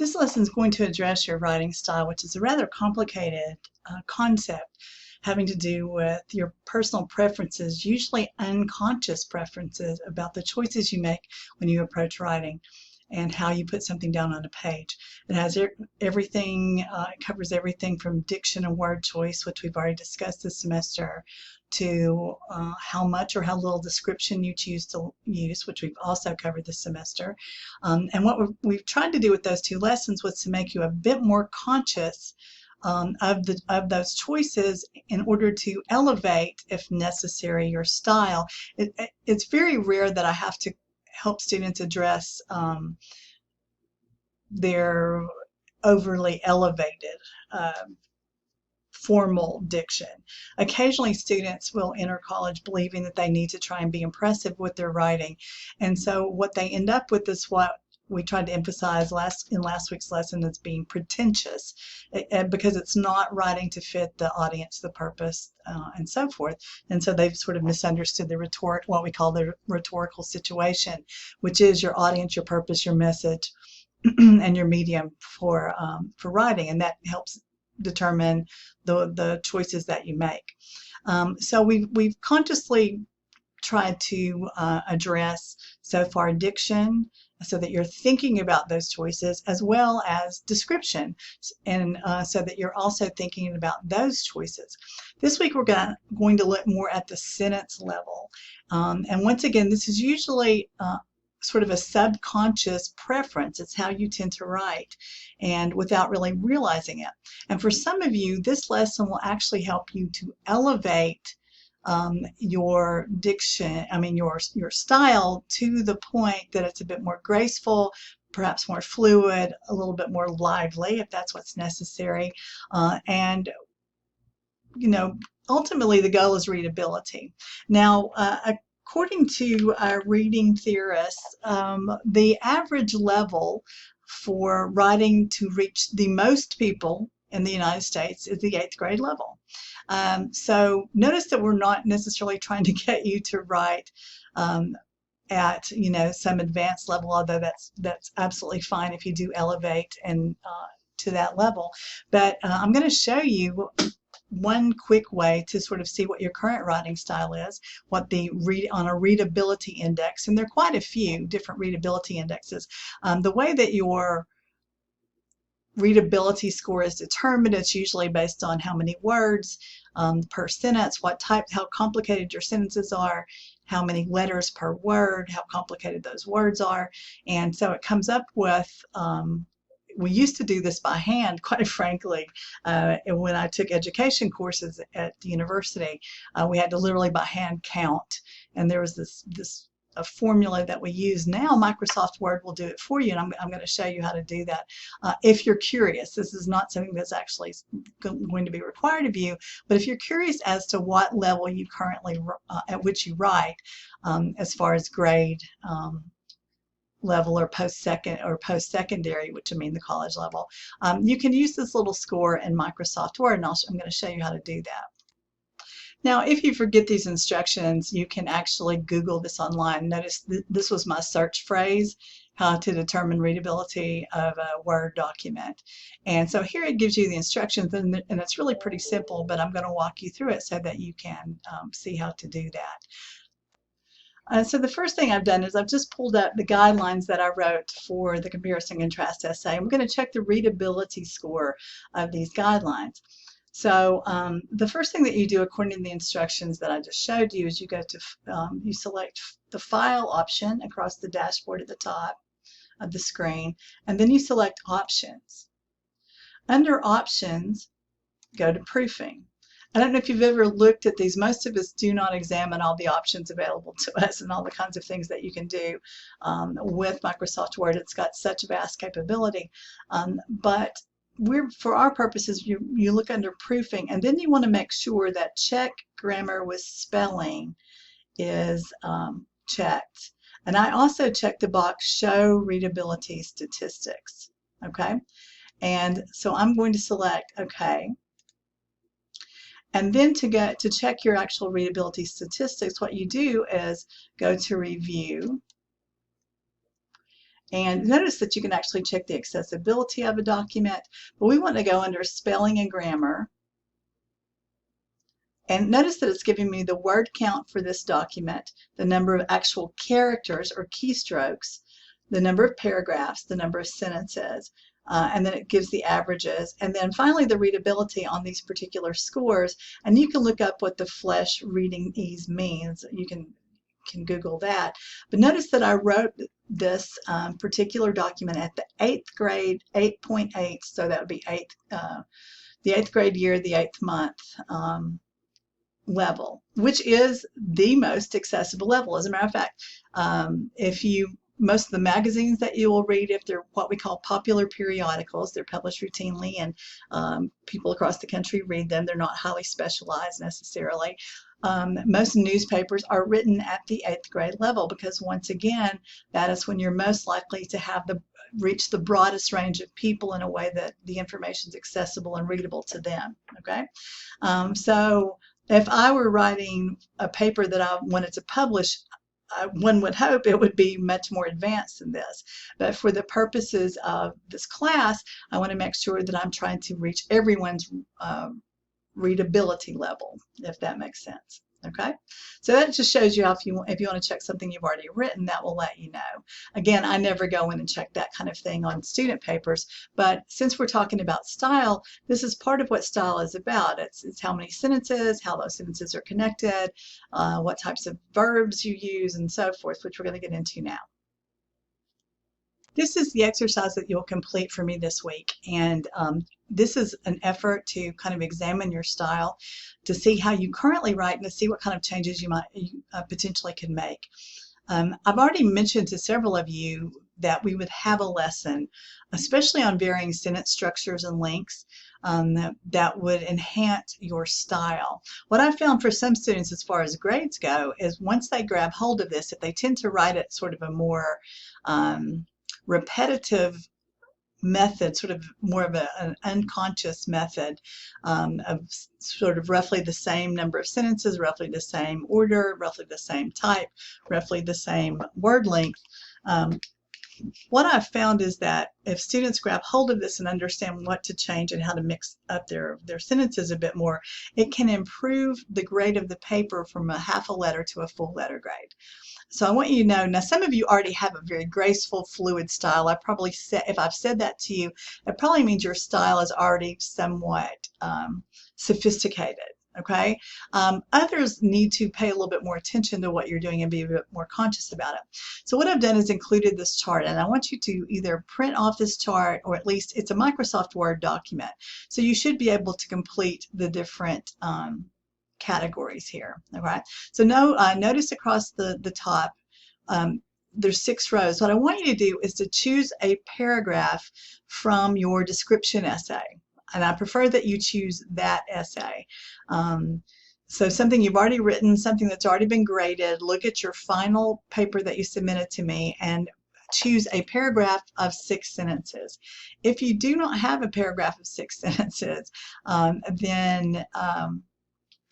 This lesson is going to address your writing style, which is a rather complicated concept having to do with your personal preferences, usually unconscious preferences about the choices you make when you approach writing and how you put something down on a page. It has everything, it covers everything from diction and word choice, which we've already discussed this semester, to how much or how little description you choose to use, which we've also covered this semester. And what we've tried to do with those two lessons was to make you a bit more conscious of those choices in order to elevate, if necessary, your style. It's very rare that I have to help students address their overly elevated formal diction. Occasionally students will enter college believing that they need to try and be impressive with their writing, and so what they end up with is what we tried to emphasize in last week's lesson as being pretentious, because it's not writing to fit the audience, the purpose, and so forth. And so they've sort of misunderstood the what we call the rhetorical situation, which is your audience, your purpose, your message, and your medium for writing, and that helps determine the choices that you make. So we've consciously tried to address so far diction, so that you're thinking about those choices, as well as description, and so that you're also thinking about those choices. This week we're going to look more at the sentence level, and once again, this is usually sort of a subconscious preference. It's how you tend to write, and without really realizing it. And for some of you, this lesson will actually help you to elevate your diction, your style, to the point that it's a bit more graceful, perhaps more fluid, a little bit more lively if that's what's necessary. And ultimately the goal is readability. Now, according to reading theorists, the average level for writing to reach the most people in the United States is the 8th grade level. So notice that we're not necessarily trying to get you to write at some advanced level, although that's absolutely fine if you do elevate and to that level. But I'm going to show you one quick way to sort of see what your current writing style is, what on a readability index, and there are quite a few different readability indexes. The way that your readability score is determined, it's usually based on how many words per sentence, how complicated your sentences are, how many letters per word, how complicated those words are. And so it comes up with, we used to do this by hand, quite frankly. When I took education courses at the university, we had to literally by hand count, and there was this a formula that we use now. Microsoft Word will do it for you, and I'm going to show you how to do that. If you're curious, this is not something that's actually going to be required of you, but if you're curious as to what level you currently, at which you write, as far as grade level or post-secondary, which I mean the college level, you can use this little score in Microsoft Word, and I'm going to show you how to do that. Now, if you forget these instructions, you can actually Google this online. Notice this was my search phrase, how to determine readability of a Word document. And so here it gives you the instructions, and it's really pretty simple, but I'm going to walk you through it so that you can see how to do that. So the first thing I've done is I've just pulled up the guidelines that I wrote for the comparison and contrast essay. I'm going to check the readability score of these guidelines. So the first thing that you do according to the instructions that I just showed you is you go to, you select the file option across the dashboard at the top of the screen, and then you select options. Under options, go to proofing. I don't know if you've ever looked at these. Most of us do not examine all the options available to us and all the kinds of things that you can do with Microsoft Word. It's got such vast capability, but for our purposes, you look under proofing, and then you want to make sure that check grammar with spelling is checked. And I also check the box show readability statistics. Okay, and so I'm going to select OK. And then to check your actual readability statistics, what you do is go to review, And notice that you can actually check the accessibility of a document, but we want to go under spelling and grammar. And notice that it's giving me the word count for this document, the number of actual characters or keystrokes, the number of paragraphs, the number of sentences, and then it gives the averages. And then finally the readability on these particular scores. And you can look up what the Flesch reading ease means. You can Google that. But notice that I wrote this particular document at the 8th grade, 8.8, so that would be the 8th grade year, the 8th month level, which is the most accessible level. As a matter of fact, most of the magazines that you will read, if they're what we call popular periodicals, they're published routinely and people across the country read them. They're not highly specialized necessarily. Most newspapers are written at the 8th grade level because, once again, that is when you're most likely to have reach the broadest range of people in a way that the information is accessible and readable to them. Okay, so if I were writing a paper that I wanted to publish, one would hope it would be much more advanced than this. But for the purposes of this class, I want to make sure that I'm trying to reach everyone's readability level, if that makes sense. Okay, so that just shows you how if you want to check something you've already written, that will let you know. Again, I never go in and check that kind of thing on student papers, but since we're talking about style, this is part of what style is about. It's how many sentences, how those sentences are connected, what types of verbs you use, and so forth, which we're going to get into now. This is the exercise that you'll complete for me this week, and this is an effort to kind of examine your style, to see how you currently write, and to see what kind of changes you potentially can make. I've already mentioned to several of you that we would have a lesson, especially on varying sentence structures and lengths, that would enhance your style. What I've found for some students as far as grades go is once they grab hold of this, if they tend to write at sort of a more repetitive method, sort of more of an unconscious method of sort of roughly the same number of sentences, roughly the same order, roughly the same type, roughly the same word length. What I've found is that if students grab hold of this and understand what to change and how to mix up their sentences a bit more, it can improve the grade of the paper from a half a letter to a full letter grade. So I want you to know, now some of you already have a very graceful, fluid style. I probably said, if I've said that to you, it probably means your style is already somewhat sophisticated. Okay, others need to pay a little bit more attention to what you're doing and be a bit more conscious about it. So what I've done is included this chart, and I want you to either print off this chart, or at least it's a Microsoft Word document. So you should be able to complete the different categories here. All right. So notice across the top, there's 6 rows. What I want you to do is to choose a paragraph from your description essay. And I prefer that you choose that essay. So something you've already written, something that's already been graded, look at your final paper that you submitted to me and choose a paragraph of 6 sentences. If you do not have a paragraph of 6 sentences, then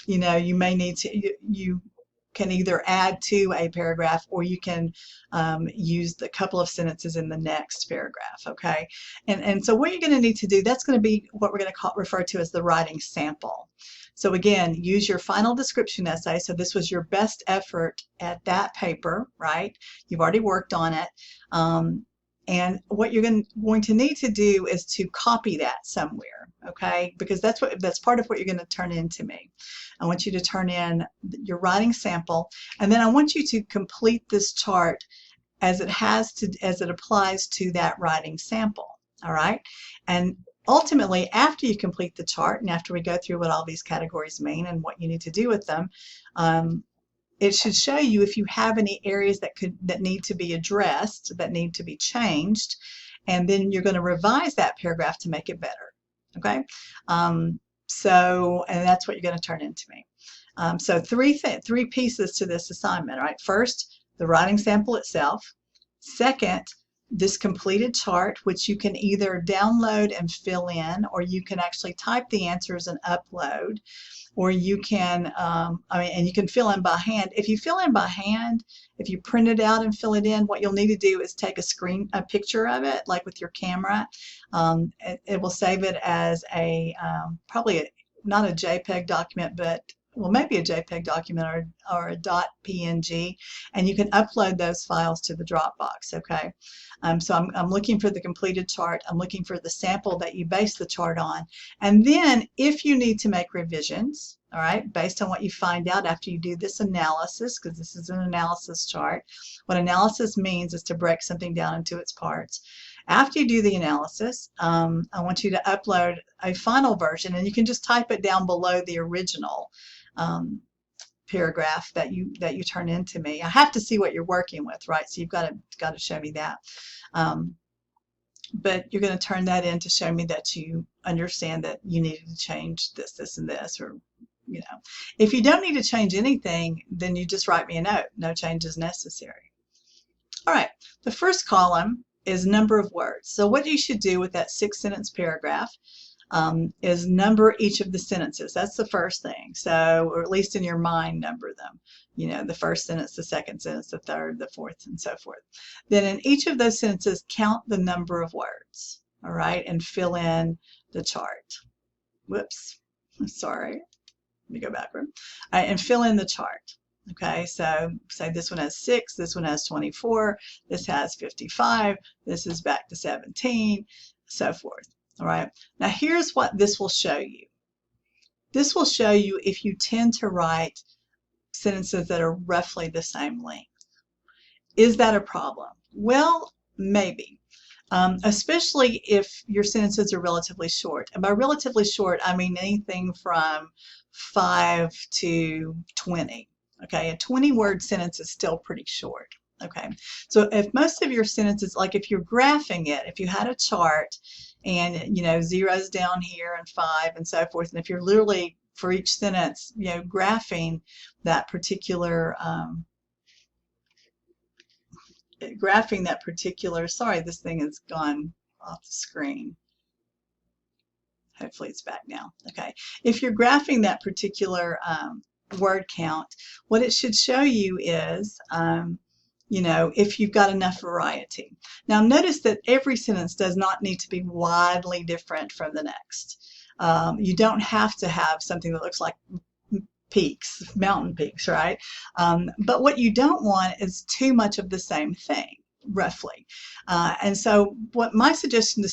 you may need to, you can either add to a paragraph, or you can use the couple of sentences in the next paragraph, okay? And so what you're going to need to do, that's going to be what we're going to refer to as the writing sample. So again, use your final description essay. So this was your best effort at that paper, right? You've already worked on it. And what you're going to need to do is to copy that somewhere, okay? Because that's part of what you're going to turn in to me. I want you to turn in your writing sample, and then I want you to complete this chart as it applies to that writing sample. All right? And ultimately, after you complete the chart, and after we go through what all these categories mean and what you need to do with them, it should show you if you have any areas that need to be addressed, that need to be changed, and then you're going to revise that paragraph to make it better. Okay, and that's what you're going to turn into me. So three pieces to this assignment. All right, first, the writing sample itself. Second, this completed chart, which you can either download and fill in, or you can actually type the answers and upload, or you can, and you can fill in by hand. If you fill in by hand, if you print it out and fill it in, what you'll need to do is take a picture of it, like with your camera. It will save it as probably not a JPEG document, but well, maybe a JPEG document or a .png, and you can upload those files to the Dropbox, okay? So I'm looking for the completed chart. I'm looking for the sample that you base the chart on. And then if you need to make revisions, all right, based on what you find out after you do this analysis, because this is an analysis chart. What analysis means is to break something down into its parts. After you do the analysis, I want you to upload a final version, and you can just type it down below the original paragraph that you turn in to me. I have to see what you're working with, right? So you've got to show me that. But you're going to turn that in to show me that you understand that you needed to change this, this, and this, or you know. If you don't need to change anything, then you just write me a note. No change is necessary. All right. The first column is number of words. So what you should do with that 6-sentence paragraph is number each of the sentences. That's the first thing. So, or at least in your mind, number them. You know, the first sentence, the second sentence, the third, the fourth, and so forth. Then in each of those sentences, count the number of words, all right, and fill in the chart. Whoops, sorry. Let me go backward. And fill in the chart. Okay, so say this one has 6, this one has 24, this has 55, this is back to 17, so forth. All right, now here's what this will show you. This will show you if you tend to write sentences that are roughly the same length. Is that a problem? Well, maybe, especially if your sentences are relatively short. And by relatively short, I mean anything from 5 to 20. Okay, a 20-word sentence is still pretty short. Okay, so if most of your sentences, like if you're graphing it, if you had a chart and, you know, zeros down here and 5 and so forth, and if you're literally for each sentence, you know, graphing that particular, sorry, this thing has gone off the screen. Hopefully it's back now. Okay, if you're graphing that particular word count, what it should show you is, you know, if you've got enough variety. Now notice that every sentence does not need to be widely different from the next. You don't have to have something that looks like peaks, mountain peaks, right? But what you don't want is too much of the same thing, roughly. And so what my suggestion to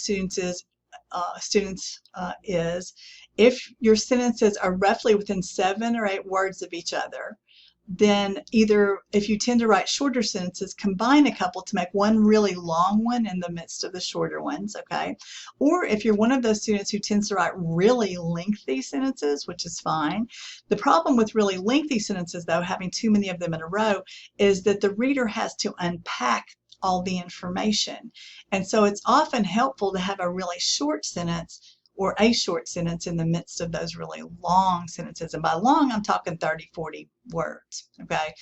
students is, if your sentences are roughly within 7 or 8 words of each other, then either, if you tend to write shorter sentences, combine a couple to make one really long one in the midst of the shorter ones, okay? Or if you're one of those students who tends to write really lengthy sentences, which is fine. The problem with really lengthy sentences, though, having too many of them in a row, is that the reader has to unpack all the information. And so it's often helpful to have a really short sentence or a short sentence in the midst of those really long sentences. And by long, I'm talking 30, 40 words, okay?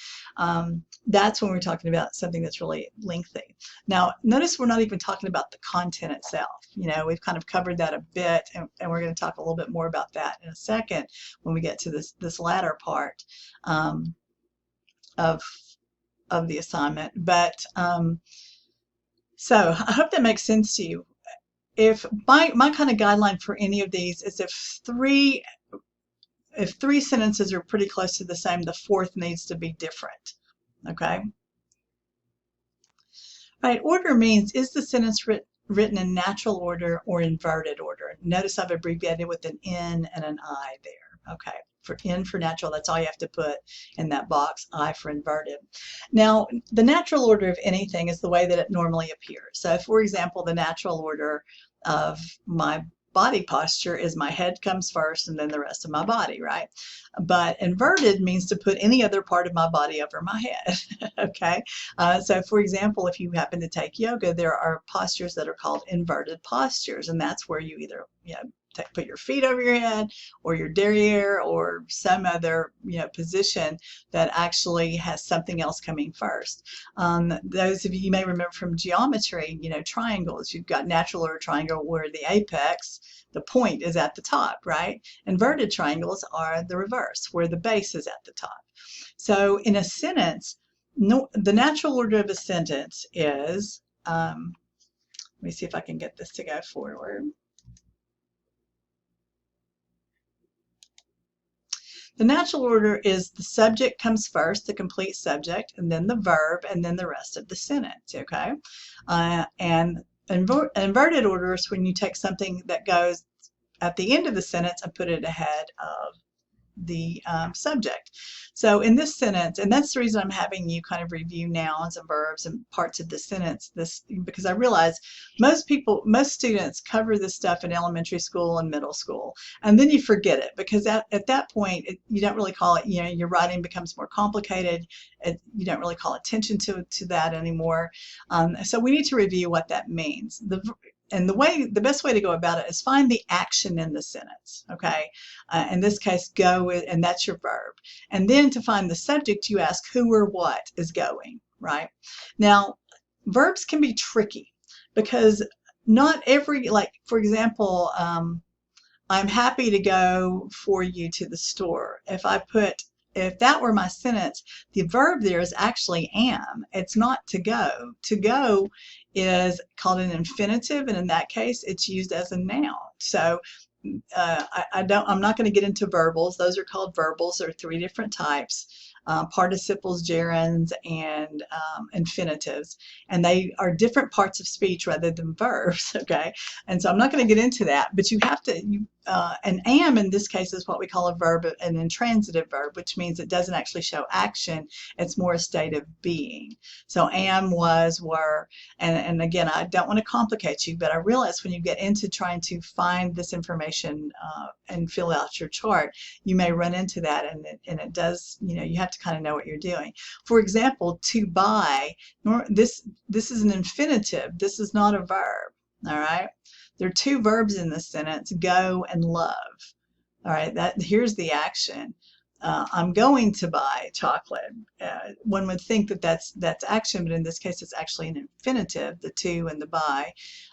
That's when we're talking about something that's really lengthy. Now, notice we're not even talking about the content itself. You know, we've kind of covered that a bit, and we're going to talk a little bit more about that in a second when we get to this latter part of the assignment. But so I hope that makes sense to you. If my kind of guideline for any of these is if three sentences are pretty close to the same, the fourth needs to be different. Okay. Right. Order means, is the sentence written in natural order or inverted order? Notice I've abbreviated with an N and an I there. Okay. For N for natural, that's all you have to put in that box. I for inverted. Now, the natural order of anything is the way that it normally appears. So, for example, the natural order of my body posture is my head comes first and then the rest of my body, right? But inverted means to put any other part of my body over my head, okay? So for example, if you happen to take yoga, there are postures that are called inverted postures, and that's where you either, you know, put your feet over your head, or your derriere, or some other position that actually has something else coming first. Those of you may remember from geometry, triangles. You've got natural order triangle where the apex, the point, is at the top, right? Inverted triangles are the reverse, where the base is at the top. So in a sentence, the natural order of a sentence is, let me see if I can get this to go forward. The natural order is the subject comes first, the complete subject, and then the verb, and then the rest of the sentence, okay? And inverted order is when you take something that goes at the end of the sentence and put it ahead of the subject. So in this sentence, and that's the reason I'm having you kind of review nouns and verbs and parts of the sentence, because I realize most students cover this stuff in elementary school and middle school, and then you forget it, because at that point you don't really call it, your writing becomes more complicated. You don't really call attention to that anymore. So we need to review what that means. And the best way to go about it is find the action in the sentence, okay? In this case, go, and that's your verb. And then to find the subject, you ask who or what is going, right? Now, verbs can be tricky because not every, like, for example, I'm happy to go for you to the store. If that were my sentence, the verb there is actually am. It's not to go. To go is called an infinitive, and in that case, it's used as a noun. So I'm not going to get into verbals. Those are called verbals. There are 3 different types: participles, gerunds, and infinitives, and they are different parts of speech rather than verbs. Okay, and so I'm not going to get into that, but you have to. An am in this case is what we call a verb, an intransitive verb, which means it doesn't actually show action. It's more a state of being. So am, was, were, and again, I don't want to complicate you, but I realize when you get into trying to find this information and fill out your chart, you may run into that, and it does, you have to kind of know what you're doing. For example, to buy, this is an infinitive. This is not a verb, all right? There are 2 verbs in this sentence, go and love. All right, here's the action. I'm going to buy chocolate. One would think that that's action, but in this case, it's actually an infinitive, the to and the buy,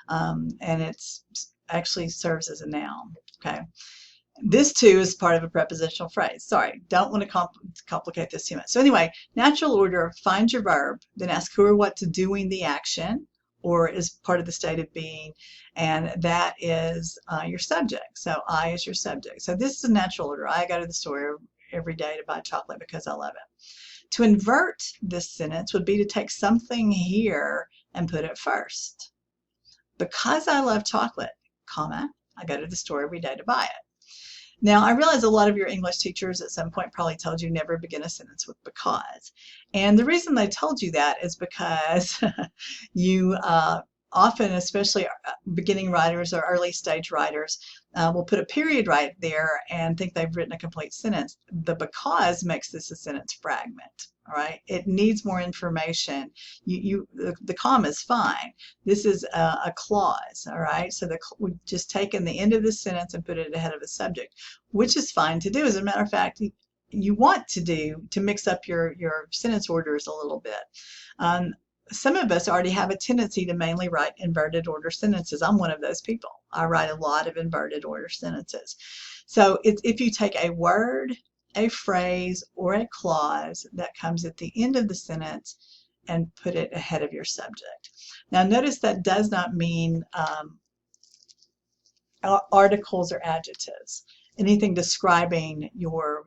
and it's actually serves as a noun. Okay, this too is part of a prepositional phrase. Sorry, don't want to complicate this too much. So anyway, natural order: find your verb, then ask who or what's doing the action, or is part of the state of being, and that is your subject. So I is your subject. So this is a natural order. I go to the store every day to buy chocolate because I love it. To invert this sentence would be to take something here and put it first. Because I love chocolate, comma, I go to the store every day to buy it. Now, I realize a lot of your English teachers at some point probably told you never begin a sentence with because. And the reason they told you that is because you often, especially beginning writers or early stage writers, will put a period right there and think they've written a complete sentence. The because makes this a sentence fragment. All right, it needs more information. The comma is fine. This is a clause. All right, so we've just taken the end of the sentence and put it ahead of a subject, which is fine to do. As a matter of fact, you want to mix up your sentence orders a little bit. Some of us already have a tendency to mainly write inverted order sentences. I'm one of those people. I write a lot of inverted order sentences. So if you take a word, a phrase, or a clause that comes at the end of the sentence and put it ahead of your subject. Now notice that does not mean articles or adjectives, anything describing your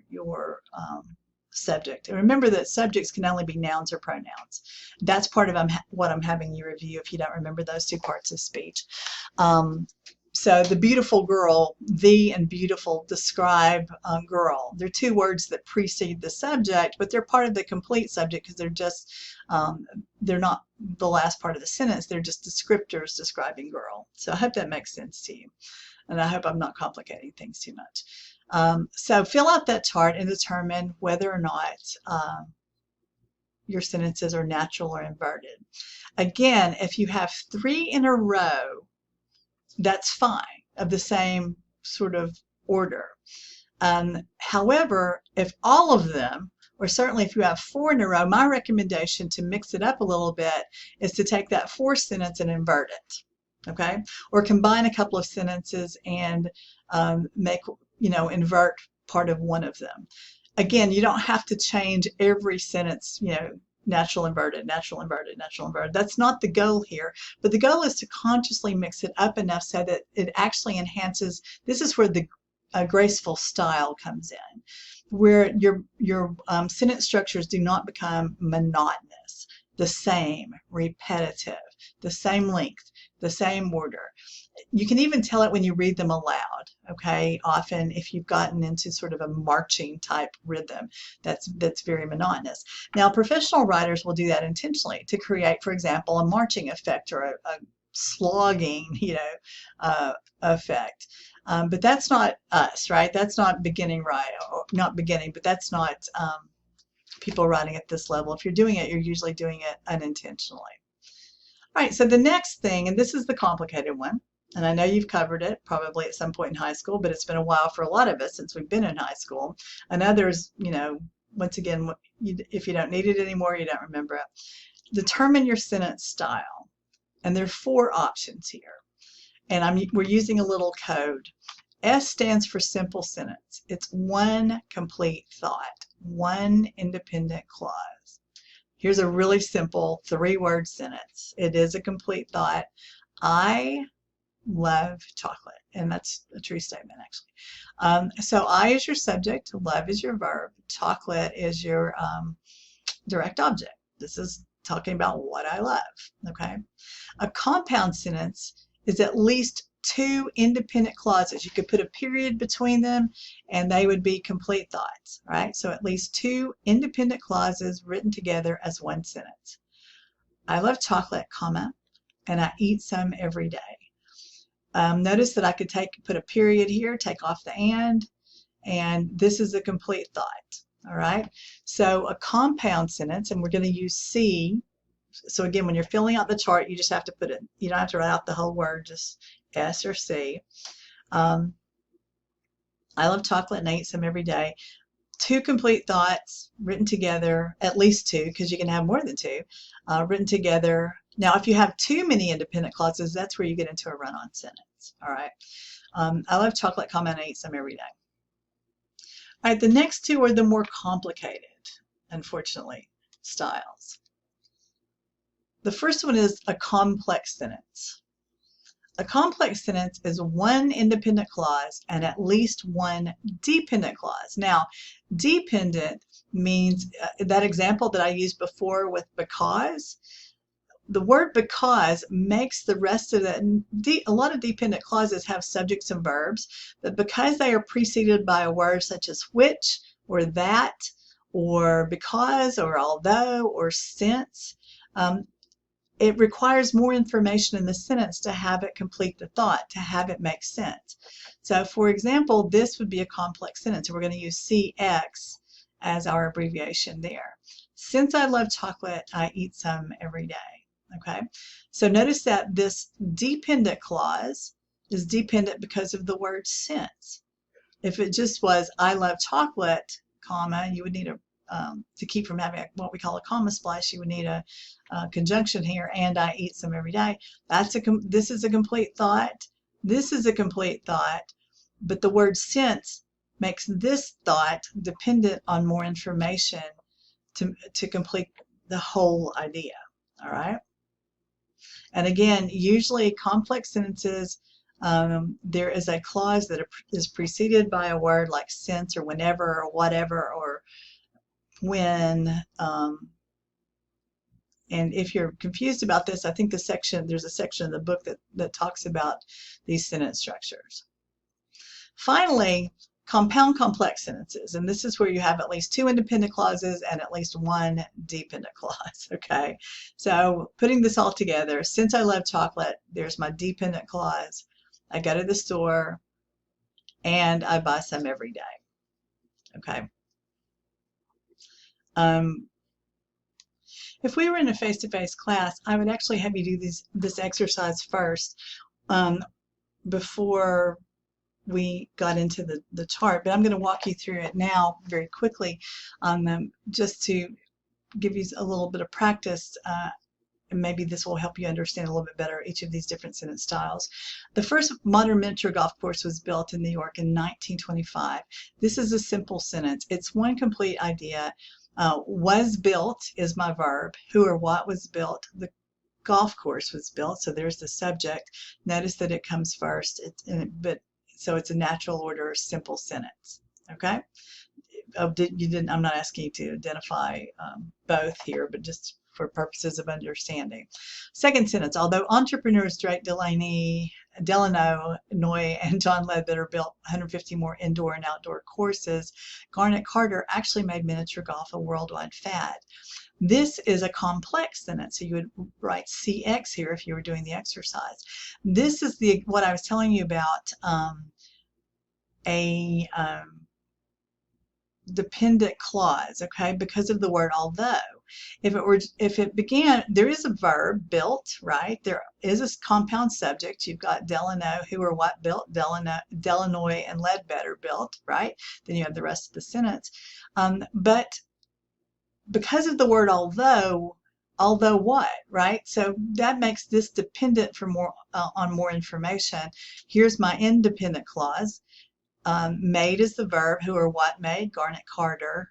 subject. And remember that subjects can only be nouns or pronouns. That's part of what I'm having you review if you don't remember those 2 parts of speech. So the beautiful girl, the and beautiful describe girl. They're 2 words that precede the subject, but they're part of the complete subject because they're just, they're not the last part of the sentence. They're just descriptors describing girl. So I hope that makes sense to you. And I hope I'm not complicating things too much. So fill out that chart and determine whether or not your sentences are natural or inverted. Again, if you have 3 in a row, that's fine, of the same sort of order. However, if all of them, or certainly if you have 4 in a row, my recommendation to mix it up a little bit is to take that 4 sentence and invert it, okay? Or combine a couple of sentences and invert part of one of them. Again, you don't have to change every sentence, natural inverted, natural inverted, natural inverted. That's not the goal here, but the goal is to consciously mix it up enough so that it actually enhances. This is where the graceful style comes in, where your sentence structures do not become monotonous, the same, repetitive, the same length, the same order. You can even tell it when you read them aloud, okay? Often if you've gotten into sort of a marching type rhythm, that's very monotonous. Now, professional writers will do that intentionally to create, for example, a marching effect or a slogging, effect. But that's not us, right? That's not beginning right, or not beginning, but that's not people writing at this level. If you're doing it, you're usually doing it unintentionally. All right, so the next thing, and this is the complicated one, and I know you've covered it probably at some point in high school, but it's been a while for a lot of us since we've been in high school. And others, once again, if you don't need it anymore, you don't remember it. Determine your sentence style. And there are 4 options here. And we're using a little code. S stands for simple sentence. It's one complete thought, one independent clause. Here's a really simple 3-word sentence. It is a complete thought. I love chocolate. And that's a true statement, actually. So I is your subject, love is your verb, chocolate is your direct object. This is talking about what I love, okay? A compound sentence is at least 2 independent clauses. You could put a period between them and they would be complete thoughts, right? So at least 2 independent clauses written together as one sentence. I love chocolate, comma, and I eat some every day. Notice that I could put a period here, take off the and this is a complete thought, all right? So a compound sentence, and we're going to use C. So again, when you're filling out the chart, you just have to put it, you don't have to write out the whole word, just S or C. I love chocolate and I eat some every day. 2 complete thoughts written together, at least 2, because you can have more than 2, written together. Now, if you have too many independent clauses, that's where you get into a run-on sentence, all right? I love chocolate, comma, and I eat some every day. All right, the next 2 are the more complicated, unfortunately, styles. The first one is a complex sentence. A complex sentence is 1 independent clause and at least 1 dependent clause. Now, dependent means that example that I used before with because. The word because makes the rest of a lot of dependent clauses have subjects and verbs, but because they are preceded by a word such as which or that or because or although or since, it requires more information in the sentence to have it complete the thought, to have it make sense. So for example, this would be a complex sentence. We're going to use CX as our abbreviation there. Since I love chocolate, I eat some every day. Okay, so notice that this dependent clause is dependent because of the word since. If it just was I love chocolate, comma, you would need to keep from having what we call a comma splice, you would need a conjunction here, and I eat some every day. This is a complete thought. This is a complete thought, but the word since makes this thought dependent on more information to complete the whole idea. All right. And again, usually complex sentences, there is a clause that is preceded by a word like since or whenever or whatever or when. And if you're confused about this, I think there's a section in the book that talks about these sentence structures. Finally, compound complex sentences, and this is where you have at least 2 independent clauses and at least 1 dependent clause, okay? So putting this all together, since I love chocolate, there's my dependent clause. I go to the store and I buy some every day, okay? If we were in a face-to-face class, I would actually have you do this exercise first before we got into the chart, but I'm going to walk you through it now very quickly on them just to give you a little bit of practice, and maybe this will help you understand a little bit better each of these different sentence styles. The first modern miniature golf course was built in New York in 1925. This is a simple sentence. It's one complete idea. Was built is my verb. Who or what was built? The golf course was built, so there's the subject. Notice that it comes first, so it's a natural order, simple sentence. Okay? I'm not asking you to identify both here, but just for purposes of understanding. Second sentence, although entrepreneurs Drake Delano, Noy, and John Ledbetter built 150 more indoor and outdoor courses, Garnet Carter actually made miniature golf a worldwide fad. This is a complex sentence, so you would write CX here if you were doing the exercise. This is what I was telling you about, a dependent clause, okay, because of the word although. If it began, there is a verb, built, right? There is a compound subject. You've got Delano, who or what built, Delanoy and Ledbetter built, right? Then you have the rest of the sentence. But because of the word although what, right? So that makes this dependent for on more information. Here's my independent clause. Made is the verb. Who or what made? Garnet Carter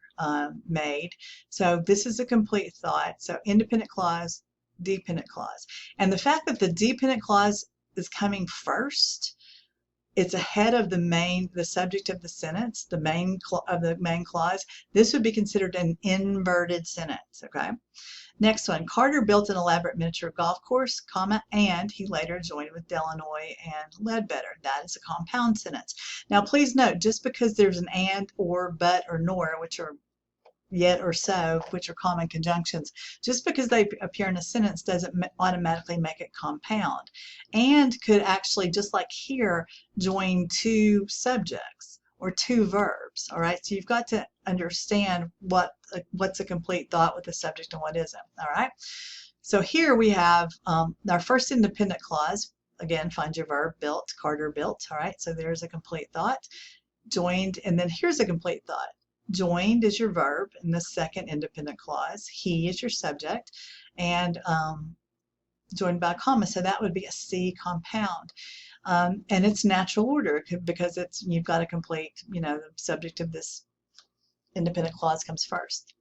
made. So this is a complete thought. So independent clause, dependent clause. And the fact that the dependent clause is coming first, it's ahead of the subject of the sentence, the main clause. This would be considered an inverted sentence, okay? Next one, Carter built an elaborate miniature golf course, comma, and he later joined with Delanoy and Ledbetter. That is a compound sentence. Now, please note, just because there's an and, or, but, or nor, which are yet or so, which are common conjunctions, just because they appear in a sentence doesn't automatically make it compound. And could actually, just like here, join two subjects or two verbs. All right, so you've got to understand what's a complete thought with the subject and what isn't. All right, so here we have our first independent clause. Again, find your verb, built, Carter built. All right, so there's a complete thought. Joined, and then here's a complete thought. Joined is your verb in the second independent clause. He is your subject, and joined by a comma, so that would be a C compound. And it's natural order because you've got a complete, the subject of this independent clause comes first.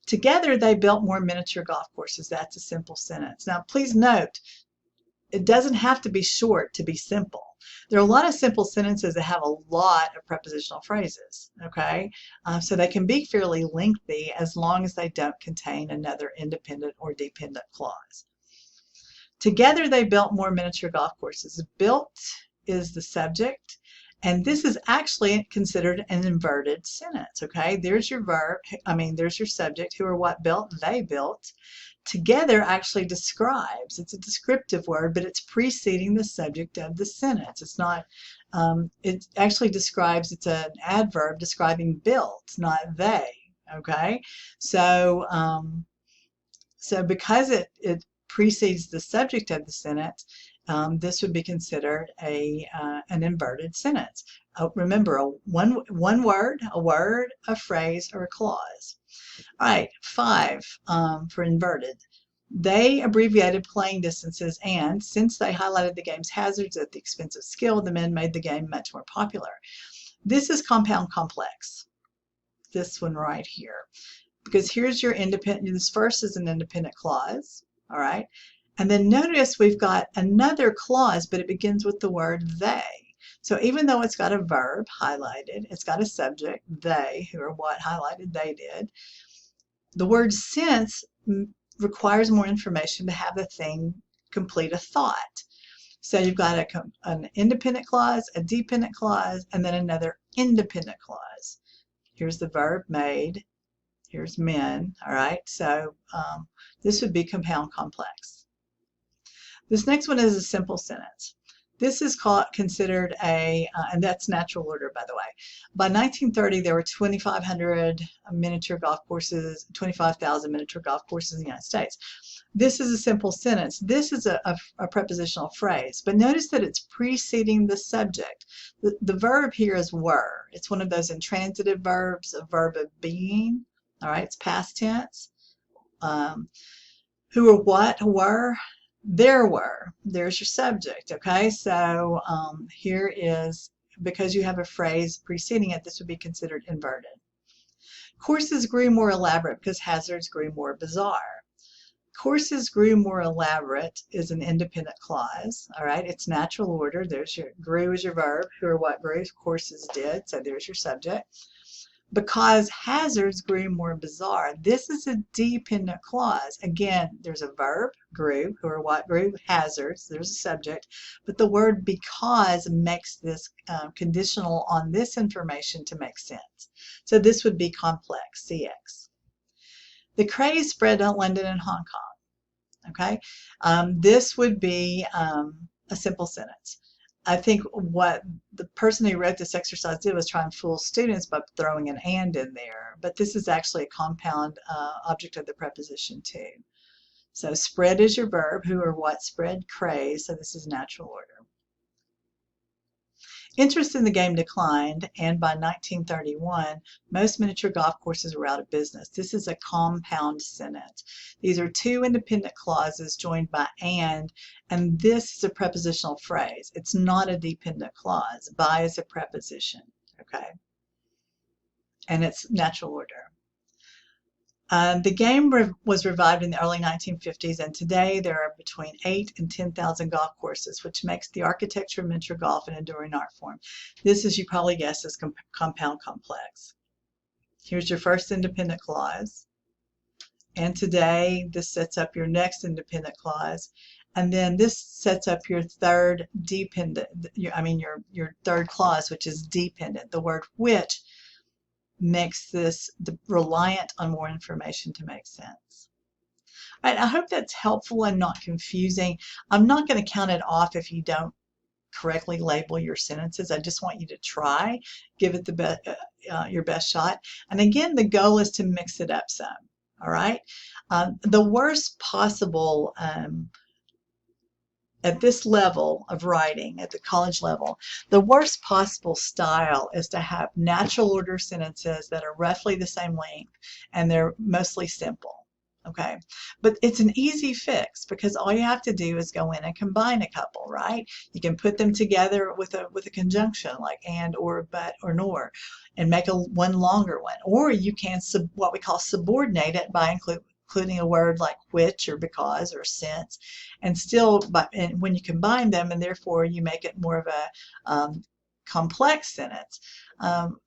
Together, they built more miniature golf courses. That's a simple sentence. Now, please note, it doesn't have to be short to be simple. There are a lot of simple sentences that have a lot of prepositional phrases, okay? So they can be fairly lengthy as long as they don't contain another independent or dependent clause. Together, they built more miniature golf courses. Built is the subject, and this is actually considered an inverted sentence, okay? There's your verb, there's your subject, who or what built, they built. Together actually describes, it's a descriptive word, but it's preceding the subject of the sentence. It's not, it actually describes, it's an adverb describing built, not they, okay? So, so because it precedes the subject of the sentence, this would be considered an inverted sentence. Remember, one word, a phrase, or a clause. All right, 5 for inverted. They abbreviated playing distances, and since they highlighted the game's hazards at the expense of skill, the men made the game much more popular. This is compound complex, this one right here, because here's your independent, this first is an independent clause, all right? And then notice we've got another clause, but it begins with the word they. So even though it's got a verb highlighted, it's got a subject, they, who or what highlighted, they did. The word since requires more information to have the thing complete a thought. So you've got an independent clause, a dependent clause, and then another independent clause. Here's the verb made. Here's men, all right? So this would be compound complex. This next one is a simple sentence. This is considered and that's natural order, by the way. By 1930, there were 2,500 miniature golf courses, 25,000 miniature golf courses in the United States. This is a simple sentence. This is a prepositional phrase, but notice that it's preceding the subject. The verb here is were. It's one of those intransitive verbs, a verb of being. All right, it's past tense. Who or what were? There were. There's your subject. Okay, so here is, because you have a phrase preceding it, this would be considered inverted. Courses grew more elaborate because hazards grew more bizarre. Courses grew more elaborate is an independent clause. All right, it's natural order. There's your grew is your verb. Who or what grew? Courses did. So there's your subject. Because hazards grew more bizarre. This is a dependent clause. Again, there's a verb, grew, who or what grew, hazards, there's a subject, but the word because makes this conditional on this information to make sense. So this would be complex, CX. The craze spread to London and Hong Kong. Okay, this would be a simple sentence. I think what the person who wrote this exercise did was try and fool students by throwing an and in there, but this is actually a compound object of the preposition to. So spread is your verb, who or what spread, craze, so this is natural order. Interest in the game declined, and by 1931, most miniature golf courses were out of business. This is a compound sentence. These are two independent clauses joined by and this is a prepositional phrase. It's not a dependent clause. By is a preposition, okay? And it's natural order. The game was revived in the early 1950s, and today there are between 8,000 and 10,000 golf courses, which makes the architecture of miniature golf an enduring art form. This, as you probably guessed, is compound complex. Here's your first independent clause, and today this sets up your next independent clause, and then this sets up your third dependent. Your third clause, which is dependent. The word which makes this reliant on more information to make sense. All right, I hope that's helpful and not confusing. I'm not going to count it off if you don't correctly label your sentences. I just want you to try, give it your best shot. And again, the goal is to mix it up some. All right. The worst possible at this level of writing, at the college level, the worst possible style is to have natural order sentences that are roughly the same length and they're mostly simple, okay? But it's an easy fix because all you have to do is go in and combine a couple, right? You can put them together with a conjunction like and, or, but, or nor, and make one longer one. Or you can what we call subordinate it by including a word like which or because or since, and still, and when you combine them, and therefore you make it more of a complex sentence.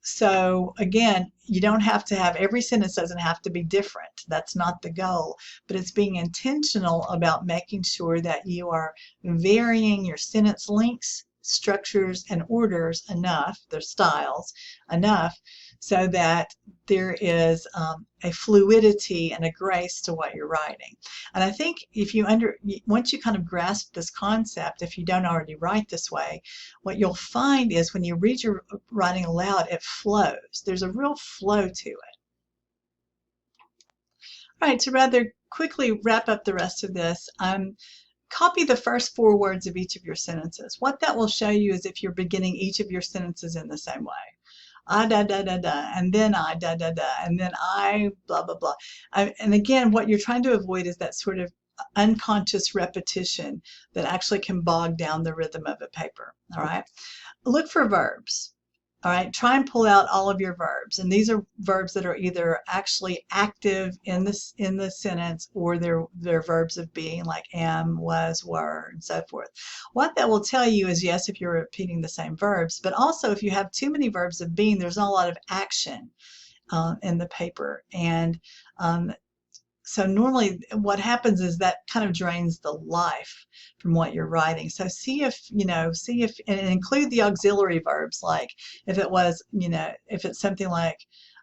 So again, you don't have to have, every sentence doesn't have to be different. That's not the goal, but it's being intentional about making sure that you are varying your sentence lengths, structures, and orders enough, their styles enough, so that there is a fluidity and a grace to what you're writing. And I think if once you kind of grasp this concept, if you don't already write this way, what you'll find is when you read your writing aloud, it flows. There's a real flow to it. All right, to rather quickly wrap up the rest of this, copy the first 4 words of each of your sentences. What that will show you is if you're beginning each of your sentences in the same way. I, da, da, da, da, and then I, da, da, da, and then I, blah, blah, blah. And again, what you're trying to avoid is that sort of unconscious repetition that actually can bog down the rhythm of a paper, all right? Look for verbs, all right? Try and pull out all of your verbs, and these are verbs that are either actually active in the sentence or they're verbs of being, like am, was, were, and so forth. What that will tell you is, yes, if you're repeating the same verbs, but also if you have too many verbs of being, there's not a lot of action in the paper. And so normally what happens is that kind of drains the life from what you're writing. So see if, and include the auxiliary verbs, like if it was, if it's something like,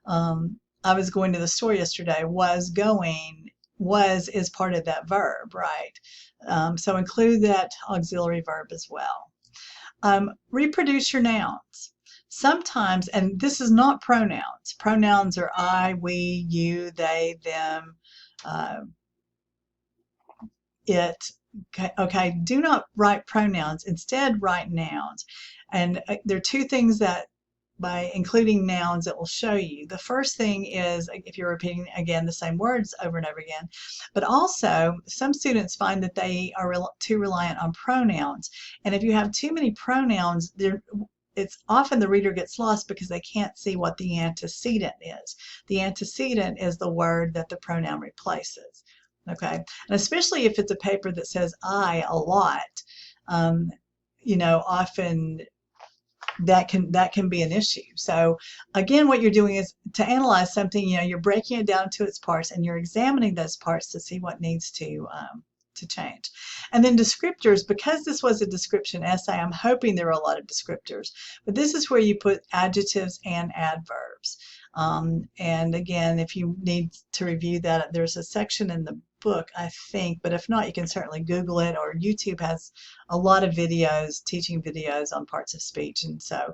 I was going to the store yesterday, was going, was is part of that verb, right? So include that auxiliary verb as well. Reproduce your nouns. Sometimes, and this is not pronouns. Pronouns are I, we, you, they, them, it. Okay, do not write pronouns. Instead, write nouns. And there are two things that by including nouns that will show you. The first thing is if you're repeating again the same words over and over again, but also some students find that they are too reliant on pronouns. And if you have too many pronouns, it's often the reader gets lost because they can't see what the antecedent is. The antecedent is the word that the pronoun replaces. Okay, and especially if it's a paper that says I a lot, often that can be an issue. So again, what you're doing is to analyze something, you're breaking it down to its parts and you're examining those parts to see what needs to change. And then descriptors, because this was a description essay, I'm hoping there are a lot of descriptors, but this is where you put adjectives and adverbs. And again, if you need to review that, there's a section in the book, I think, but if not, you can certainly Google it, or YouTube has a lot of videos, teaching videos on parts of speech, and so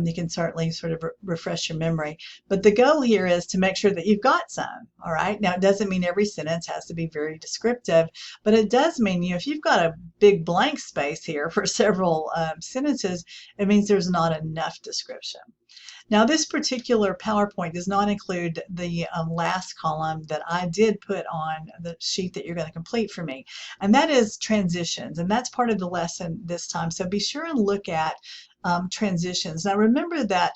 you can certainly sort of refresh your memory. But the goal here is to make sure that you've got some, all right? Now, it doesn't mean every sentence has to be very descriptive, but it does mean, if you've got a big blank space here for several sentences, it means there's not enough description. Now, this particular PowerPoint does not include the last column that I did put on the sheet that you're going to complete for me, and that is transitions, and that's part of the lesson this time. So be sure and look at transitions. Now, remember that,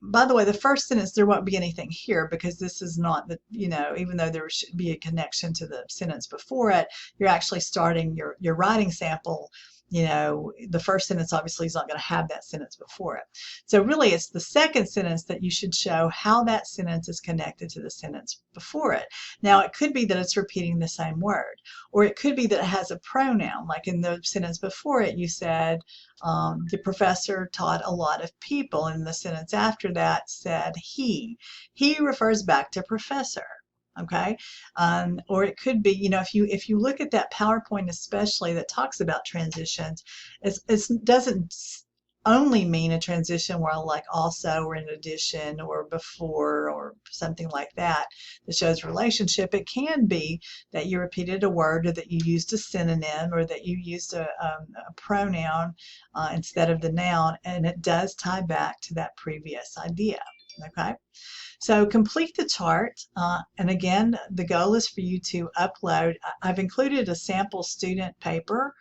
by the way, the first sentence, there won't be anything here because this is not the, even though there should be a connection to the sentence before it, you're actually starting your writing sample. The first sentence obviously is not going to have that sentence before it. So really it's the second sentence that you should show how that sentence is connected to the sentence before it. Now, it could be that it's repeating the same word, or it could be that it has a pronoun. Like in the sentence before it, you said the professor taught a lot of people, and the sentence after that said he. He refers back to professor. Okay, or it could be, if you look at that PowerPoint especially that talks about transitions, it doesn't only mean a transition where like also or in addition or before or something like that shows relationship. It can be that you repeated a word, or that you used a synonym, or that you used a pronoun instead of the noun, and it does tie back to that previous idea. Okay. So complete the chart, and again, the goal is for you to upload. I've included a sample student paper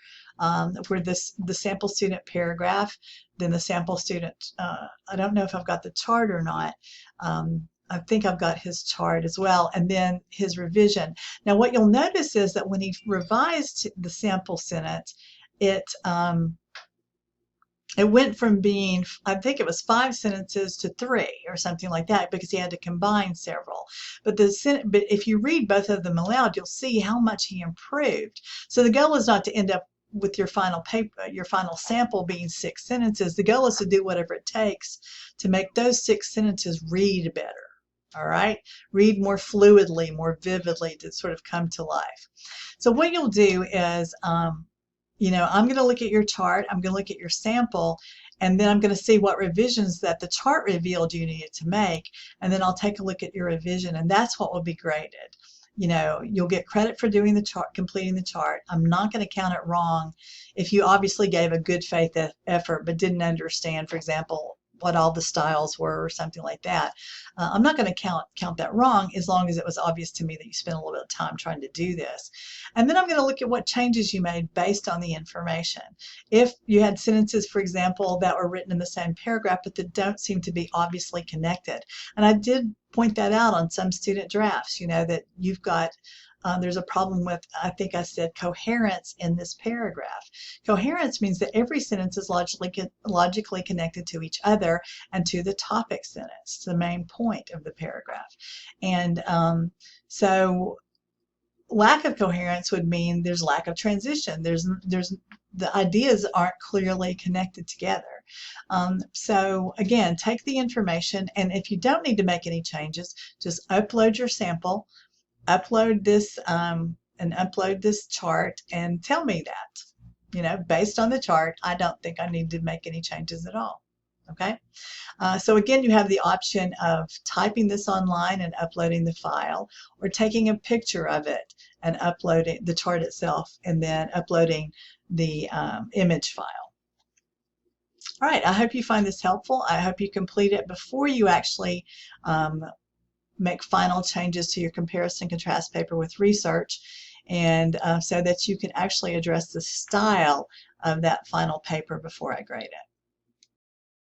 where the sample student paragraph, then the sample student, I don't know if I've got the chart or not. I think I've got his chart as well, and then his revision. Now, what you'll notice is that when he revised the sample sentence, it went from being, I think it was 5 sentences to 3 or something like that, because he had to combine several. But if you read both of them aloud, you'll see how much he improved. So the goal is not to end up with your final paper, your final sample being 6 sentences. The goal is to do whatever it takes to make those 6 sentences read better. All right, read more fluidly, more vividly, to sort of come to life. So what you'll do is, I'm going to look at your chart, I'm going to look at your sample, and then I'm going to see what revisions that the chart revealed you needed to make, and then I'll take a look at your revision, and that's what will be graded. You'll get credit for doing the chart, completing the chart. I'm not going to count it wrong if you obviously gave a good faith effort but didn't understand, for example, what all the styles were or something like that. I'm not going to count that wrong as long as it was obvious to me that you spent a little bit of time trying to do this. And then I'm going to look at what changes you made based on the information. If you had sentences, for example, that were written in the same paragraph but that don't seem to be obviously connected. And I did point that out on some student drafts, that you've got there's a problem with, I think I said, coherence in this paragraph. Coherence means that every sentence is logically connected to each other and to the topic sentence, the main point of the paragraph. And so lack of coherence would mean there's lack of transition. The ideas aren't clearly connected together. So again, take the information, and if you don't need to make any changes, just upload your sample, upload this and upload this chart, and tell me that. based on the chart, I don't think I need to make any changes at all. Okay. So again, you have the option of typing this online and uploading the file, or taking a picture of it and uploading the chart itself and then uploading the image file. All right, I hope you find this helpful. I hope you complete it before you actually make final changes to your comparison contrast paper with research, and so that you can actually address the style of that final paper before I grade it.